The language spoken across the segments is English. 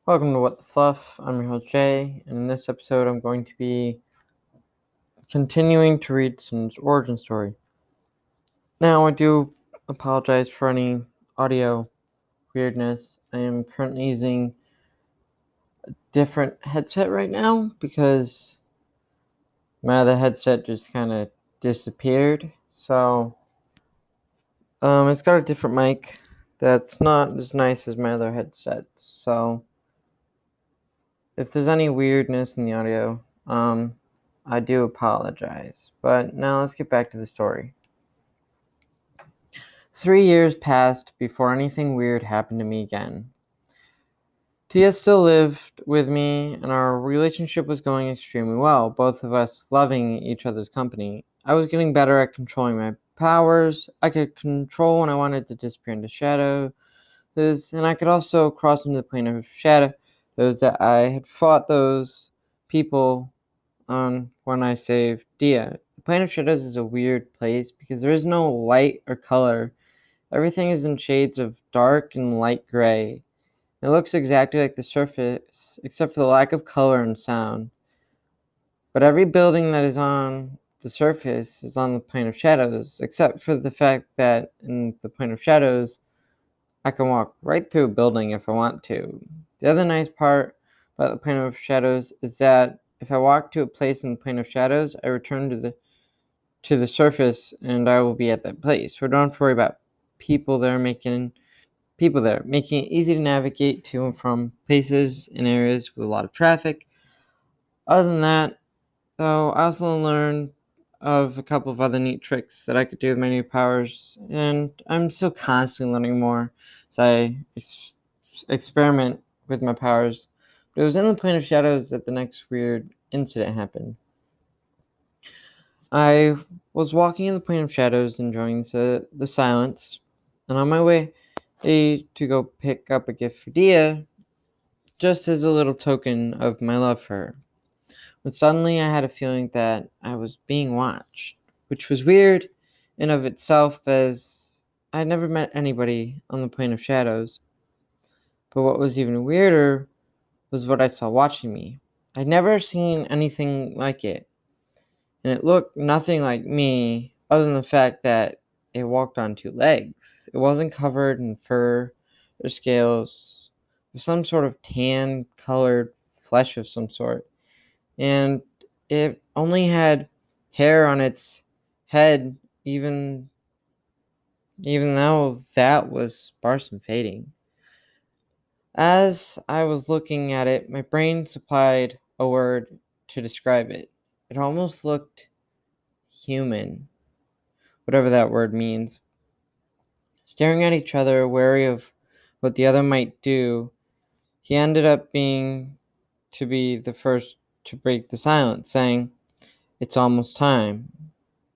Welcome to What the Fluff. I'm your host Jay, and in this episode, I'm going to be continuing to read Sim's origin story. Now, I do apologize for any audio weirdness. I am currently using a different headset right now because my other headset just kind of disappeared. So, it's got a different mic that's not as nice as my other headset. So, if there's any weirdness in the audio, I do apologize. But now let's get back to the story. 3 years passed before anything weird happened to me again. Tia still lived with me, and our relationship was going extremely well, both of us loving each other's company. I was getting better at controlling my powers. I could control when I wanted to disappear into shadows, and I could also cross into the plane of shadows that I had fought those people on when I saved Dia. The plane of shadows is a weird place because there is no light or color. Everything is in shades of dark and light gray. It looks exactly like the surface, except for the lack of color and sound. But every building that is on the surface is on the plane of shadows, except for the fact that in the plane of shadows, I can walk right through a building if I want to. The other nice part about the plane of shadows is that if I walk to a place in the plane of shadows, I return to the surface and I will be at that place. We don't have to worry about people there making it easy to navigate to and from places in areas with a lot of traffic. Other than that, though, I also learned of a couple of other neat tricks that I could do with my new powers, and I'm still constantly learning more as I experiment with my powers. But it was in the plane of shadows that the next weird incident happened. I was walking in the plane of shadows, enjoying the silence, and on my way to go pick up a gift for Dia, just as a little token of my love for her. But suddenly I had a feeling that I was being watched, which was weird in of itself as I'd never met anybody on the plane of shadows. But what was even weirder was what I saw watching me. I'd never seen anything like it, and it looked nothing like me other than the fact that it walked on two legs. It wasn't covered in fur or scales, or some sort of tan colored flesh of some sort, and it only had hair on its head, even though that was sparse and fading. As I was looking at it, my brain supplied a word to describe it. It almost looked human, whatever that word means. Staring at each other, wary of what the other might do, he ended up being to be the first to break the silence, saying, "It's almost time."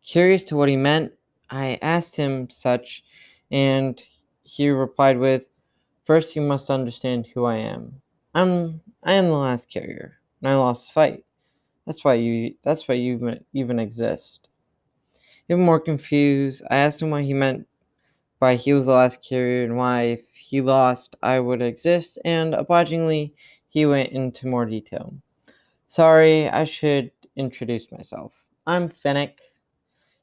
Curious to what he meant, I asked him such, and he replied with, "First you must understand who I am. I am the last carrier, and I lost the fight. That's why you even exist." Even more confused, I asked him what he meant by he was the last carrier and why if he lost I would exist, and obligingly he went into more detail. Sorry, I should introduce myself. I'm Fennec,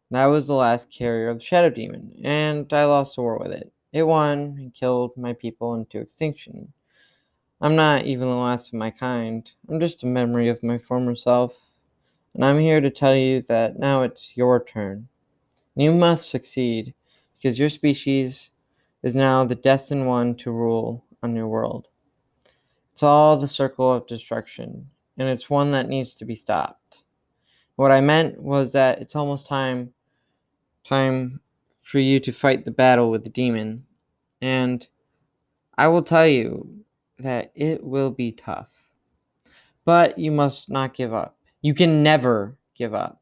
and I was the last carrier of the Shadow Demon, and I lost the war with it. It won and killed my people into extinction. I'm not even the last of my kind. I'm just a memory of my former self, and I'm here to tell you that now it's your turn. You must succeed, because your species is now the destined one to rule on your world. It's all the circle of destruction, and it's one that needs to be stopped. What I meant was that it's almost time for you to fight the battle with the demon, and I will tell you that it will be tough. But you must not give up. You can never give up.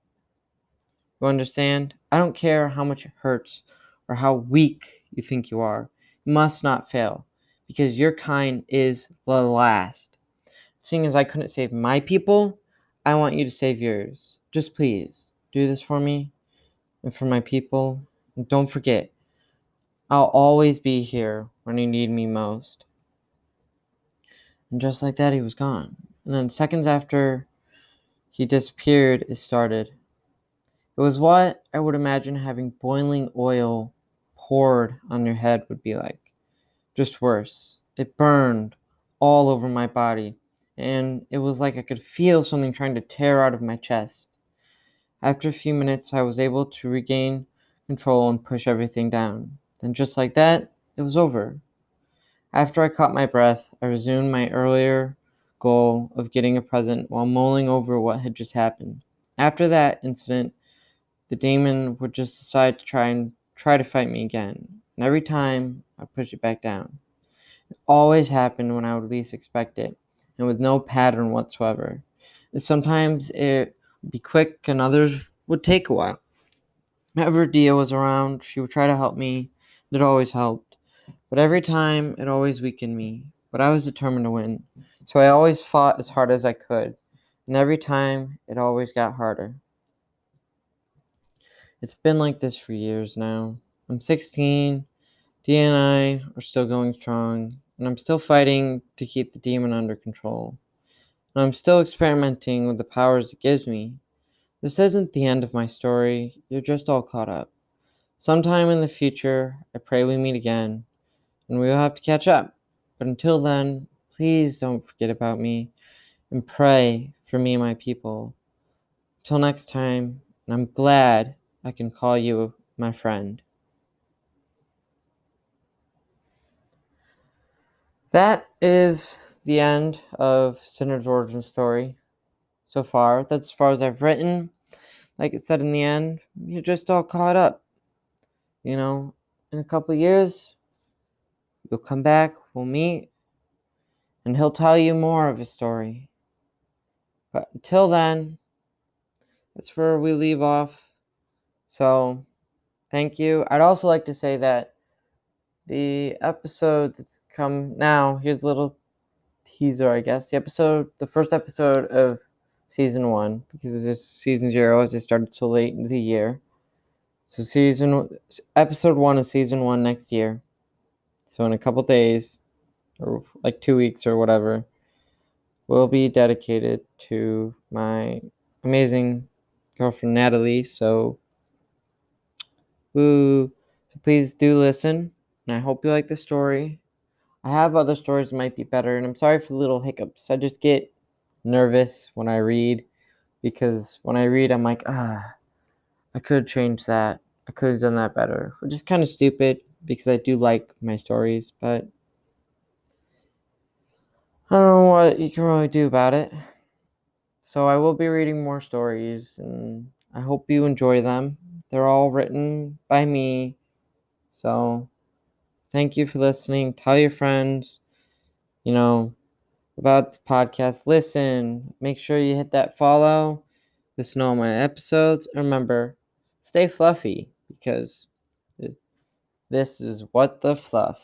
You understand? I don't care how much it hurts or how weak you think you are. You must not fail, because your kind is the last. Seeing as I couldn't save my people, I want you to save yours. Just please do this for me and for my people. And don't forget, I'll always be here when you need me most. And just like that, he was gone. And then seconds after he disappeared, it started. It was what I would imagine having boiling oil poured on your head would be like. Just worse. It burned all over my body, and it was like I could feel something trying to tear out of my chest. After a few minutes, I was able to regain control and push everything down. Then, just like that, it was over. After I caught my breath, I resumed my earlier goal of getting a present while mulling over what had just happened. After that incident, the demon would just decide to try to fight me again, and every time I push it back down. It always happened when I would least expect it, and with no pattern whatsoever. And sometimes it would be quick, and others would take a while. Whenever Dia was around, she would try to help me. It always helped, but every time it always weakened me. But I was determined to win, so I always fought as hard as I could, and every time it always got harder. It's been like this for years now. I'm 16, Dia and I are still going strong, and I'm still fighting to keep the demon under control. And I'm still experimenting with the powers it gives me. This isn't the end of my story, you're just all caught up. Sometime in the future, I pray we meet again, and we will have to catch up. But until then, please don't forget about me, and pray for me and my people. Until next time, and I'm glad I can call you my friend. That is the end of Sinner's origin story so far. That's as far as I've written. Like it said in the end, you're just all caught up. You know, in a couple years, you'll come back, we'll meet, and he'll tell you more of his story. But until then, that's where we leave off. So, thank you. I'd also like to say that the episode that's come now, here's a little teaser, I guess. The first episode of season 1, because this is season 0 as it started so late into the year. So episode 1 of season 1 next year. So in a couple days, or like 2 weeks or whatever, will be dedicated to my amazing girlfriend Natalie. So, woo! So please do listen, and I hope you like the story. I have other stories that might be better, and I'm sorry for the little hiccups. I just get nervous when I read, because when I read, I'm like, I could change that. I could have done that better, which is kind of stupid because I do like my stories, but I don't know what you can really do about it. So I will be reading more stories, and I hope you enjoy them. They're all written by me. So thank you for listening. Tell your friends, you know, about this podcast. Listen, make sure you hit that follow. Listen to all my episodes. And remember, stay fluffy because this is What the Fluff.